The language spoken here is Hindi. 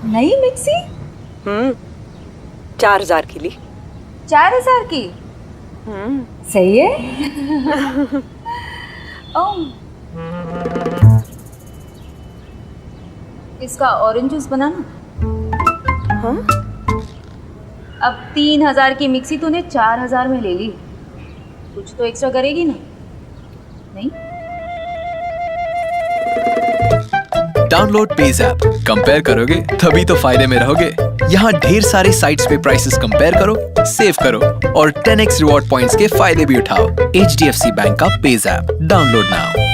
नई मिक्सी? 4,000 की ली। 4,000 की? सही है। ओह, इसका ऑरेंज जूस बनाना। हाँ? अब 3,000 की मिक्सी तूने 4,000 में ले ली, कुछ तो एक्स्ट्रा करेगी ना? नहीं? Download page app. कंपेयर करोगे तभी तो फायदे में रहोगे। यहाँ ढेर सारी साइट्स पे प्राइसेस कंपेयर करो, सेव करो और 10x रिवॉर्ड पॉइंट्स के फायदे भी उठाओ। HDFC बैंक का पेज ऐप डाउनलोड नाउ।